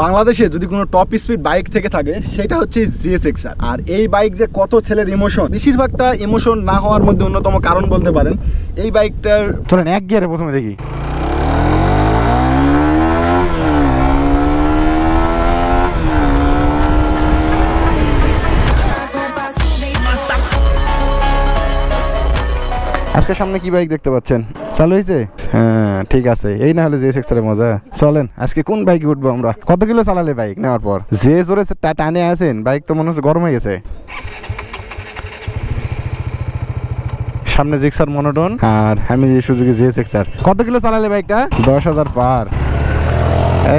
বাংলাদেশে যদি কোনো টপ স্পিড বাইক থেকে থাকে সেটা হচ্ছে জিএসএক্সআর। আর এই বাইক যে কত ছেলের ইমোশন, বেশিরভাগটা ইমোশন না হওয়ার মধ্যে অন্যতম কারণ বলতে পারেন এই বাইকটার। চলেন এক গিয়ারে প্রথমে দেখি। আজকে সামনে কি বাইক দেখতে পাচ্ছেন? চালু হয়েছে? হ্যাঁ ঠিক আছে, এই না হলে জিএসএক্সআর এর মজা। চলেন আজকে কোন বাইকে উঠবো আমরা? কত কিলো চালালে বাইক নেওয়ার পর? যে জোরে টানে আছেন বাইক তো মনে হচ্ছে গরম হয়ে গেছে। সামনে জিক্সার মনোটন আর আমি সুজুকি জিএসএক্সআর। কত কিলো চালালে বাইকটা? 10,000 পার।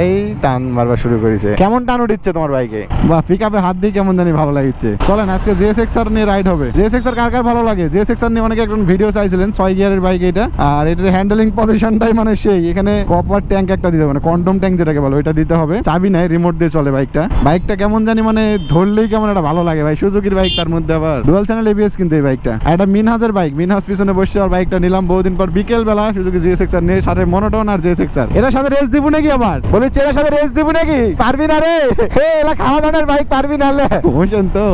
এই টান মারবার শুরু করেছে। কেমন টান উঠিচ্ছে তোমার বাইকে? বা পিকআপে হাত দিয়ে কেমন জানি ভালো লাগছে। চলেন আজকে জিএসএক্সআর নিয়ে রাইড হবে। জিএসএক্সআর কার কার ভালো লাগে? জিএসএক্সআর নিয়ে অনেকে একজন ভিডিও চাইছিলেন, 6 গিয়ারের বাইক এটা। আর এটার হ্যান্ডেলিং পজিশনটাই মানে সেই, এখানে কপার ট্যাঙ্ক একটা দিতে হবে, কন্ডম ট্যাঙ্ক যেটাকে বলে ওইটা দিতে হবে। চাবি নাই, রিমোট দিয়ে চলে বাইকটা। বাইকটা কেমন জানি মানে ধরলেই কেমন একটা ভালো লাগে ভাই। সুজুকির বাইক, তার মধ্যে আবার ডুয়াল চ্যানেল এবিএস কিন্তু এই বাইকটা। আর এটা মিনহাজের বাইক, মিনহাজ পিছনে বসে আর বাইকটা নিলাম বহুদিন পর বিকেল বেলা। সুজুকি জিএসএক্সআর নিয়ে সাথে মনোটন আর জিএসএক্সআর। এটার সাথে রেস দিব নাকি? আবার বলি এটার সাথে রেস দিব নাকি? পারবি না রে, হে এলা খাওয়া দাওয়ার বাইক, পারবি না লে বুঝছেন তো,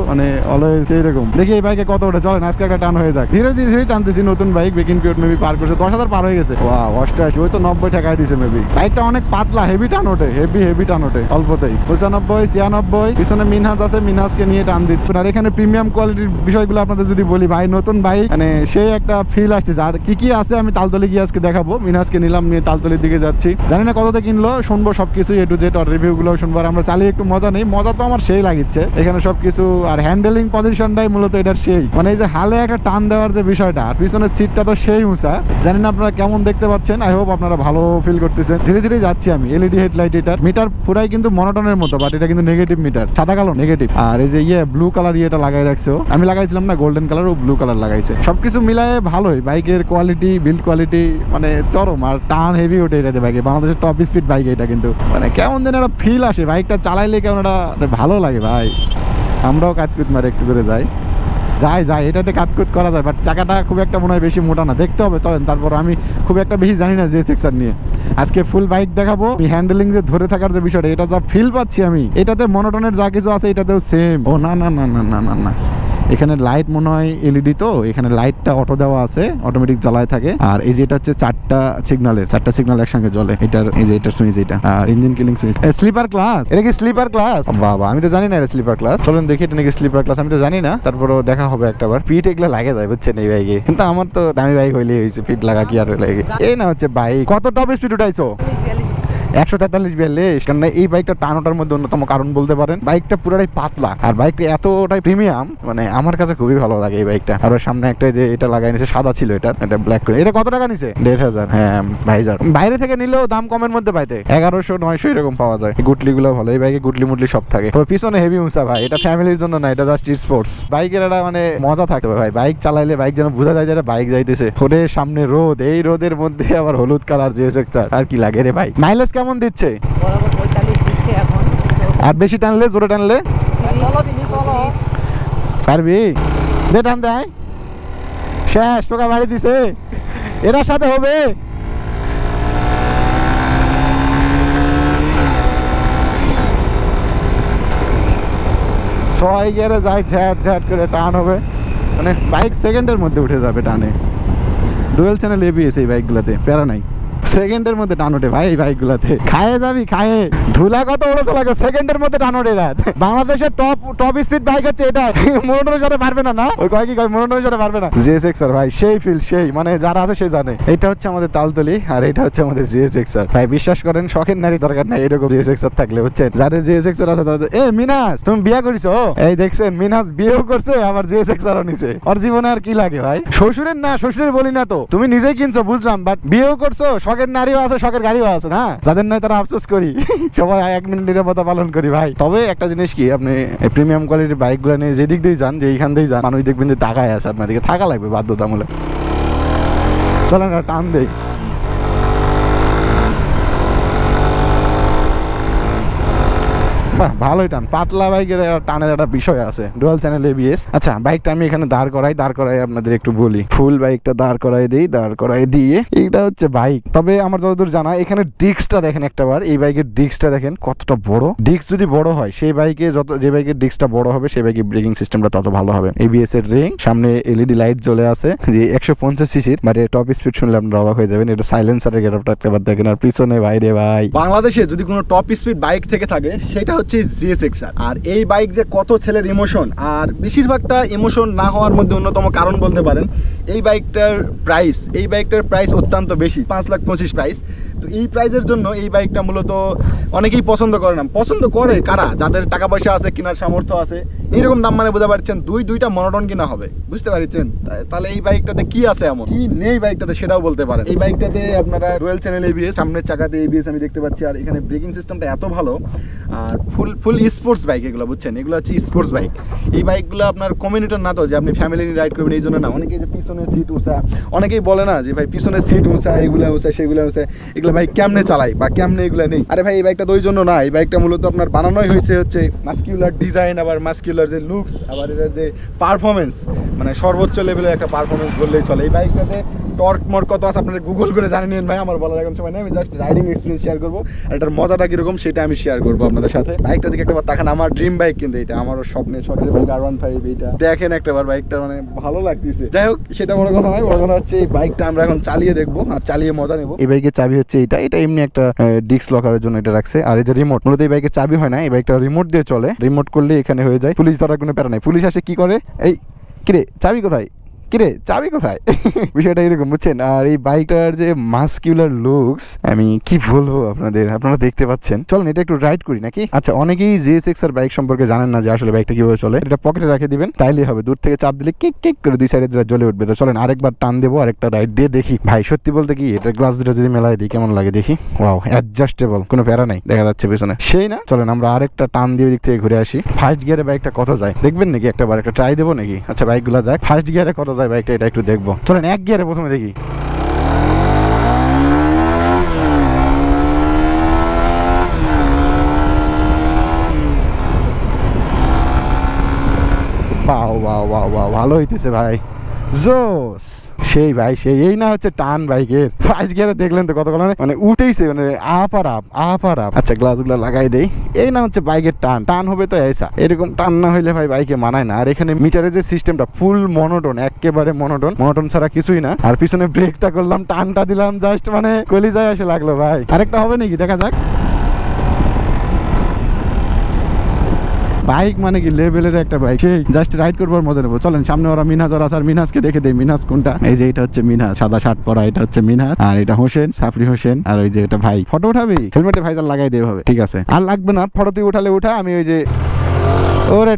মানে অলওয়েজ সেই রকম। দেখি এই বাইকে কত ওঠে। চলেন আজকে একটা টান হয়ে যাক। ধীরে ধীরে টানতেছি। নতুন বাইক, বেকিং পিরিয়ড মেবি পার করছে, 10,000 পার হয়ে গেছে। ওয়াও 88, ওই তো 90 টাকায় দিছে মেবি। বাইকটা অনেক পাতলা, হেভি টান ওঠে, হেভি টান ওঠে অল্পতেই। 95, 96। পিছনে মিনহাজ আছে, মিনহাজকে নিয়ে টান দিচ্ছে। আর এখানে প্রিমিয়াম কোয়ালিটির বিষয়গুলো আপনাদের যদি বলি ভাই, নতুন বাইক মানে সেই একটা ফিল আসতেছে। আর কি আছে আমি তালতলি গিয়ে আজকে দেখাবো। মিনহাজকে নিলাম, নিয়ে তালতলির দিকে যাচ্ছি। জানি না কততে কিনলো, শুনবো সবকিছু এ টু জেড। আর রিভিউ গুলো শুনবো। আমরা চালিয়ে একটু মজা নেই। মজা তো আমার সেই লাগিচ্ছে এখানে সবকিছু। আর হ্যান্ডেলিং পজিশনটাই মূলত এটার সেই, মানে এই যে হালে একটা টান দেওয়ার যে বিষয়টা। আর পিছনের সিটটা তো সেই উঁচা। জানি না আপনারা কেমন দেখতে পাচ্ছেন, আই হোপ আপনারা ভালো ফিল করতেছেন। ধীরে ধীরে যাচ্ছি আমি। এলইডি হেডলাইট, এটার মিটার পুরাই কিন্তু মনোটনের মতো, বাট এটা কিন্তু নেগেটিভ মিটার, সাদা কালো নেগেটিভ। আর এই যে ব্লু কালার ইয়েটা লাগাই রাখছে। আমি লাগাইছিলাম না গোল্ডেন কালার, ও ব্লু কালার লাগাইছে। সবকিছু মিলায় ভালোই। বাইকের কোয়ালিটি, বিল্ড কোয়ালিটি মানে চরম। আর টান হেভি ওঠে এটাতে বাইকে। বাংলাদেশের টপ স্পিড বাইক এটা কিন্তু, মানে কেমন যেন একটা ফিল আসে বাইকটা চালাইলে, কেমন একটা ভালো লাগে ভাই। আমরাও কাতকুত মারে একটু করে যাই এটাতে কাতকুত করা যায়, বাট চাকাটা খুব একটা মনে হয় বেশি মোটা না। দেখতে হবে, চলেন। তারপর আমি খুব একটা বেশি জানি না জিএসএক্সআর নিয়ে। আজকে ফুল বাইক দেখাবো। হ্যান্ডেলিং যে ধরে থাকার যে বিষয়টা, এটা যা ফিল পাচ্ছি আমি, এটাতে মনোটনের যা কিছু আছে এটাতেও সেম। ও না না না না না না না, এখানে লাইট মনে হয় এলইডি, তো এখানে লাইটটা অটো দেওয়া আছে, অটোমেটিক জ্বালায় থাকে। আর এই যে এটা হচ্ছে চারটা সিগন্যাল একসঙ্গে জ্বলে। এটার এই যে এটার সুইচ, এটা আর engine killing switch. Sleeper class, এটা কি স্লিপার ক্লাস? বাবা আমি তো জানি না এটা স্লিপার ক্লাস। চলেন দেখি এটা নাকি স্লিপার ক্লাস, আমি তো জানি না। তারপরও দেখা হবে একটাবার। পিঠ এগুলো লাগে যায় বুঝছেন এই বাইকে, কিন্তু আমার তো দামি বাইক হইলেই হয়েছে, পিঠ লাগা কি আর লাগে। এই না হচ্ছে বাইক। কত টপ স্পিড উঠাইছো? 143-42। কারণ এই বাইকটা টান ওঠার মধ্যে অন্যতম কারণ বলতে পারেন। বাইকটা পুরোটাই পাতলা, আর বাইকটা এতটাই প্রিমিয়াম, মানে আমার কাছে খুবই ভালো লাগে এই বাইকটা। আর সামনে একটা যে এটা লাগাই নিছে, সাদা ছিল এটা ব্ল্যাক করে। এটা কত টাকা নিছে? 1,500। হ্যাঁ ভাইজার, বাইরে থেকে নিলেও দাম কমের মধ্যে পাইতে 1100, 900 এরকম পাওয়া যায়। গুটলি গুলো ভালো, এই বাইকে গুটলি মুটলি সব থাকে। তবে পিছনে হেভি উঁচা ভাই, এটা ফ্যামিলির জন্য না, এটা জাস্ট স্পোর্টস। বাইকের একটা মানে মজা থাকতে হবে ভাই। বাইক চালাইলে বাইক যেন বোঝা যায় যে বাইক যাইতেছে। ওরে সামনে রোদ, এই রোদের মধ্যে আবার হলুদ কালার জিএসএক্সআর, আর কি লাগে রে ভাই। মাইলেজ কেমন দিচ্ছে? আর বেশি টানলে, জোরে টানলে পারবি? দে টান দেয়, শেষ, টোকা বাড়ি দিছে। এটার সাথে হবে। ছয় গিয়ারে যাই, ঝ্যাট ঝ্যাট করে টান হবে, মানে বাইক সেকেন্ডের মধ্যে উঠে যাবে টানে। ডুয়েল চ্যানেল এবিএস এই বাইকগুলোতে প্যারা নাই, সেকেন্ডের মধ্যে টান ওঠে ভাই এই বাইকগুলোতে। খায়ে যাবি, খায়ে ধুলা কত উড়েছে লাগে, সেকেন্ডের মধ্যে টান ওঠে। বাংলাদেশের টপ স্পিড বাইক হচ্ছে এটা। মনোটনের সাথে পারবে না, না ওই কয় কি কয়, মনোটনের সাথে পারবে না। জিএসএক্সআর ভাই সেই ফিল, সেই মানে যারা আছে সে জানে। এটা হচ্ছে আমাদের তালতলি, আর এটা হচ্ছে আমাদের জিএসএক্সআর। ভাই বিশ্বাস করেন, শখের নারী দরকার নাই এরকম জিএসএক্সআর থাকলে, বুঝছেন। যাদের জিএসএক্সআর আছে তাদের। মিনাজ তুমি বিয়ে করিছো? এই দেখছেন মিনাজ বিয়েও করছে, আবার জিএসএক্সআরও নিছে। ওর জীবনে আর কি লাগে ভাই? শ্বশুরের না, শ্বশুরের বলি না তো, তুমি নিজেই কিনছো বুঝলাম, বাট বিয়েও করছো। শখের নারীও আছে, শখের গাড়িও আছে না, যাদের নাই তারা আফসোস করি। সবাই 1 মিনিট নিরাপত্তা পালন করি ভাই। তবে একটা জিনিস কি, আপনি প্রিমিয়াম কোয়ালিটির বাইক গুলো নিয়ে যেদিক দিয়ে যান, যে এইখান দিয়ে যান, মানুষ দেখবেন যে তাকায় আছে আপনার দিকে, থাকা লাগবে বাধ্যতামূলক। চলেন টান দেই। বাহ, ভালোই টান। পাতলা বাইকের টানের একটা বিষয় আছে, ডুয়াল চ্যানেল এবিএস। আচ্ছা, বাইকটা আমি এখানে দাঁড় করাই আপনাদের একটু বলি। ফুল বাইকটা দাঁড় করাই দিয়ে এইটা হচ্ছে বাইক। তবে আমার যতদূর জানা এখানে ডিস্কটা দেখেন একটাবার, এই বাইকের ডিস্কটা দেখেন কতটা বড়। ডিস্ক যদি বড় হয় সেই বাইকে যে বাইকের ডিস্কটা বড় হবে সেই বাইকের ব্রেকিং সিস্টেমটা তত ভালো হবে। এবিএস এর রিং, সামনে এলইডি লাইট জ্বলে আছে, যে 150 সিসির, বাট টপ স্পিড শুনলে আপনারা অবাক হয়ে যাবেন। এটা সাইলেন্সারের গেটআপটা একবার দেখেন, আর পিছনে বাইরে ভাই, বাংলাদেশে যদি কোনো টপ স্পিড বাইক থেকে থাকে সেটা হচ্ছে জিএসএক্সআর। আর এই বাইক যে কত ছেলের ইমোশন, আর বেশিরভাগটা ইমোশন না হওয়ার মধ্যে অন্যতম কারণ বলতে পারেন এই বাইকটার প্রাইস অত্যন্ত বেশি, 5,25,000 প্রাইস। তো এই প্রাইসের জন্য এই বাইকটা মূলত অনেকেই পছন্দ করে না। পছন্দ করে কারা? যাদের টাকা পয়সা আছে, কেনার সামর্থ্য আছে। এইরকম দাম মানে বুঝতে পারছেন, দুইটা মনোটন কিনা হবে, বুঝতে পারছেন? তাহলে এই বাইকটাতে কি আছে এমন, কি নেই বাইকটাতে সেটাও বলতে পারেন। এই বাইকটাতে আপনারা ডুয়াল চ্যানেল এবিএস, সামনের চাকাতে এবিএস আমি দেখতে পাচ্ছি, আর এখানে ব্রেকিং সিস্টেমটা এত ভালো। আর ফুল স্পোর্টস বাইক এগুলো, বুঝছেন? এগুলো হচ্ছে স্পোর্টস বাইক। এই বাইকগুলো আপনার কমিউনিটার না, তো যে আপনি ফ্যামিলি নিয়ে রাইড করবেন এই জন্য না। অনেকেই যে পিছনে সিট উঁচা, অনেকেই বলে না যে ভাই পিছনে সিট উঁচা, এগুলা উঁচা সেগুলা উঁচা, এগুলো ভাই কেমনে চালাই বা কেমনে এগুলো নেই। আরে ভাই, এই বাইকটা তো ওই জন্য না। এই বাইকটা মূলত আপনার বানানোই হয়েছে হচ্ছে মাস্কিউলার ডিজাইন, আবার মাস্কিউলার যে লুকস, আবার এর যে পারফরমেন্স, মানে সর্বোচ্চ লেভেলের একটা পারফরমেন্স বললেই চলে। এই বাইকটাতে টর্ক মর কত আছে আপনারা গুগল করে জানিয়ে নিন ভাই, আমার বলার এখন সময় নেই। আমি জাস্ট রাইডিং এক্সপিরিয়েন্স শেয়ার করবো, আর এটার মজাটা কিরকম সেটা আমি শেয়ার করবো আপনাদের সাথে। বাইকটা দিকে একটাবার তাকান, আমার ড্রিম বাইক কিন্তু এটা, আমারও শখের বাইক R15। এইটা দেখেন একটাবার, বাইকটা মানে ভালো লাগতেছে। যাই হোক, সেটা বড় কথা নয়, বড় কথা হচ্ছে এই বাইকটা আমরা এখন চালিয়ে দেখবো আর চালিয়ে মজা নেবো। এই বাইকের চাবি হচ্ছে এটা এমনি একটা ডিস্ক লকারের জন্য এটা রাখছে। আর এই যে রিমোট, মূলত এই বাইকের চাবি হয় না, এই বাইকটা রিমোট দিয়ে চলে। রিমোট করলে এখানে হয়ে যায়, পুলিশ ধরার কোনো প্যারা নাই। পুলিশ আসে কি করে, এই কিরে চাবি কোথায়, বিষয়টা এরকম, বুঝছেন? আর এই বাইকটার যে মাস্কিউলার লুকস, আমি কি বলবো আপনারা দেখতে পাচ্ছেন। চলেন এটা একটু রাইড করি নাকি? আচ্ছা, অনেকেই জিএসএক্সআর বাইক সম্পর্কে জানেন না যে আসলে বাইকটা কিভাবে চলে। এটা পকেটে রেখে দিবেন, তাইলেই হবে। দূর থেকে চাপ দিলে কিক করে দুই সাইডে জ্বলে উঠবে। তো চলেন আরেকবার টান দেবো, আরেকটা রাইড দিয়ে দেখি। ভাই সত্যি বলতে কি, এটা গ্লাস দুটো যদি মেলাই দিই কেমন লাগে দেখি। ওয়াও, অ্যাডজাস্টেবল, কোনো প্যারা নাই, দেখা যাচ্ছে পেছনে, সেই না? চলেন আমরা আরেকটা টান দিয়ে দিক থেকে ঘুরে আসি। ফার্স্ট গিয়ারে বাইকটা কত যায় দেখবেন নাকি? একটা ট্রাই দেবো নাকি? আচ্ছা, বাইকগুলো যায় ফার্স্ট গিয়ারে কত যায় বাইকটা, এটা একটু দেখবো। চলেন এক গিয়ারে প্রথমে দেখি। ভালো হইতেছে ভাই, জোস। সেই ভাই সেই, এই না হচ্ছে টান বাইকের। ফার্স্ট গিয়ারে দেখলেন তো কত মানে উঠেইছে, মানে আপ আর আপ। আচ্ছা, গ্লাসগুলো লাগাই দেই। এই না হচ্ছে বাইকের টান হবে তো এইসা। এরকম টান না হইলে ভাই বাইকে মানায় না। আর এখানে মিটারের যে সিস্টেমটা ফুল মনোটোন, একেবারে মনোটোন ছাড়া কিছুই না। আর পিছনে ব্রেকটা করলাম, টানটা দিলাম, জাস্ট মানে কলিজায় এসে লাগলো ভাই। আরেকটা হবে নাকি দেখা যাক। বাইক মানে কি লেভেলের একটা বাইক, সেই জাস্ট রাইড করবার মজা নেবো। চলেন সামনে ওরা মিনহাজ আর আছে, মিনহাজকে দেখে দেই। মিনহাজ কোনটা? এই যে এটা হচ্ছে মিনহাজ, সাদা শার্ট পরা, এটা হচ্ছে মিনহাজ। আর এটা হোসেন, সাফরি হোসেন। আর ওই যে এটা ভাই, ফটো উঠাবি? হেলমেটে ভাইজার লাগাই দেবে হবে, ঠিক আছে। আর লাগবে না, ফটো তুই উঠালে উঠা, আমি ওই যে ওরে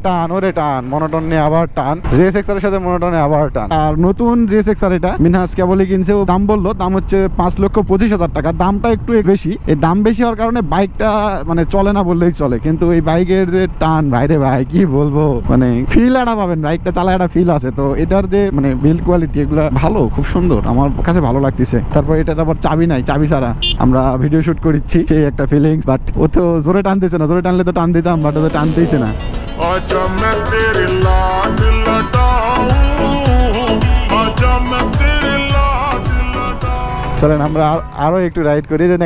টান মনোটন নিয়ে আবার টান, জিএসএক্সআর এর সাথে মনোটনে আবার টান। আর নতুন জিএসএক্সআর এটা মিনহাজ কেবলই কিনছে, ও দাম বললো, দাম হচ্ছে 5,25,000 টাকা। দামটা একটু বেশি। এই দাম বেশি হওয়ার কারণে বাইকটা মানে চলে না বললেই চলে, কিন্তু এই বাইকের যে টান ভাইরে ভাই কি বলবো, মানে ফিল একটা পাবেন, বাইকটা চালায় একটা ফিল আছে। তো এটার যে মানে বিল্ড কোয়ালিটি এগুলো ভালো, খুব সুন্দর, আমার কাছে ভালো লাগতেছে। তারপর এটার আবার চাবি নাই, চাবি ছাড়া আমরা ভিডিও শুট করিচ্ছি, সেই একটা ফিলিংস। বাট ও তো জোরে টানতেছে না, জোরে টানলে তো টান দিতাম, বাট ও তো টানতেইছে না। आजा मैं तेरे लाड लटाऊं, आजा मैं तेरे लाड लटाऊं। চলেন আমরা আরো একটু রাইড করি। যে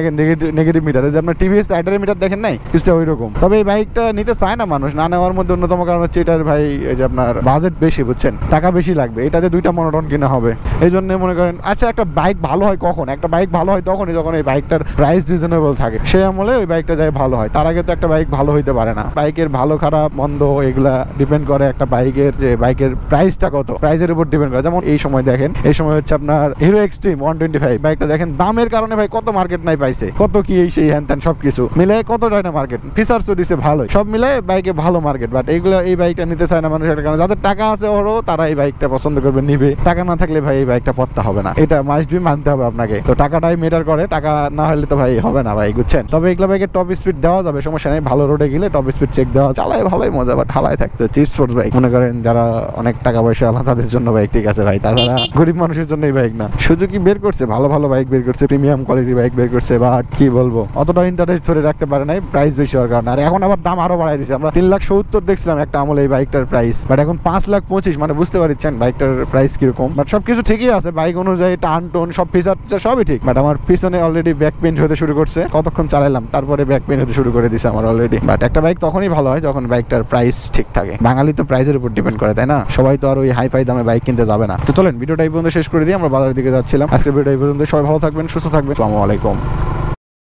নেগেটিভ মিটার, যে আপনার টিভিএস রাইডারের মিটার দেখেন নাই, কিছুটা ওই রকম। তবে এই বাইকটা নিতে চায় না মানুষ, না নেওয়ার মধ্যে অন্যতম কারণ হচ্ছে এটার ভাই এই যে আপনার বাজেট বেশি, বুঝছেন? টাকা বেশি লাগবে। এটাতে দুইটা মনোটন কিনা হবে, এই জন্য মনে করেন। আচ্ছা, একটা বাইক ভালো হয় কখন? একটা বাইক ভালো হয় তখনই যখন এই বাইকটার প্রাইস রিজনেবল থাকে, সেই আমলে ওই বাইকটা যায় ভালো হয়। তার আগে তো একটা বাইক ভালো হইতে পারে না। বাইকের ভালো খারাপ মন্দ এগুলা ডিপেন্ড করে একটা বাইকের, যে বাইকের প্রাইসটা কত, প্রাইসের উপর ডিপেন্ড করে। যেমন এই সময় দেখেন, এই সময় হচ্ছে আপনার হিরো এক্সট্রিম 125 বাইকটা দেখেন, দামের কারণে ভাই কত মার্কেট নাই পাইছে, কত কি এই সেই হ্যান ত্যান সবকিছু মিলে কত টাকা মার্কেট, ফিচারসও দিছে ভালো, সব মিলে বাইকে ভালো মার্কেট। বাট এইগুলো এই বাইকটা নিতে চায় না মানুষ, এটার কারণে যাদের টাকা আছে ওরও তারা এই বাইকটা পছন্দ করবে, নিবে। টাকা না থাকলে ভাই এই বাইকটা পড়তে হবে না, এটা মাস্ট বি মানতে হবে আপনাকে। তো টাকাটাই মেটার করে, টাকা না হলে তো ভাই হবে না ভাই, বুঝছেন? তবে এগুলো বাইকের টপ স্পিড দেওয়া যাবে, সমস্যা নেই। ভালো রোডে গেলে টপ স্পিড চেক দেওয়া, চালায় ভালোই মজা। বাট হালায় থাকতে হচ্ছে। স্পোর্টস বাইক মনে করেন যারা অনেক টাকা পয়সা আলা তাদের জন্য বাইক ঠিক আছে ভাই, তাছাড়া গরিব মানুষের জন্য এই বাইক না। সুজুকি বের করছে ভালো ভালো বাইক বের করছে, প্রিমিয়াম কোয়ালিটির বাইক বের করছে, বাট কি বলবো অতটা ইন্টারেস্ট ধরে রাখতে পারে নাই প্রাইস বেশি হওয়ার কারণে। আর এখন আবার দাম আরো বাড়াই দিয়েছে। আমরা 3,70,000 দেখছিলাম একটা আমলে এই বাইকটার প্রাইস, বাট এখন 5,25,000, মানে বুঝতে পারছেন বাইকটার প্রাইস কিরকম। বাট সবকিছু ঠিকই আছে বাইক অনুযায়ী, টান টোন সব ফিচার সবই ঠিক। বাট আমার পিছনে অলরেডি ব্যাক পেইন্ট হতে শুরু করছে, কতক্ষণ চালাইলাম তারপরে ব্যাক পেইন্ট হতে শুরু করে দিছে আমার অলরেডি। বাট একটা বাইক তখনই ভালো হয় যখন বাইকটার প্রাইস ঠিক থাকে। বাঙালি তো প্রাইসের উপর ডিপেন্ড করে, তাই না? সবাই তো আর ওই হাই ফাই দামে বাইক কিনতে যাবে না। তো চলেন ভিডিওটা এই পর্যন্ত শেষ করে দিই, আমরা বাজারের দিকে যাচ্ছিলাম। আজকের ভিডিও এই পর্যন্ত, সবাই ভালো থাকবেন, সুস্থ থাকবেন, আসসালামু আলাইকুম।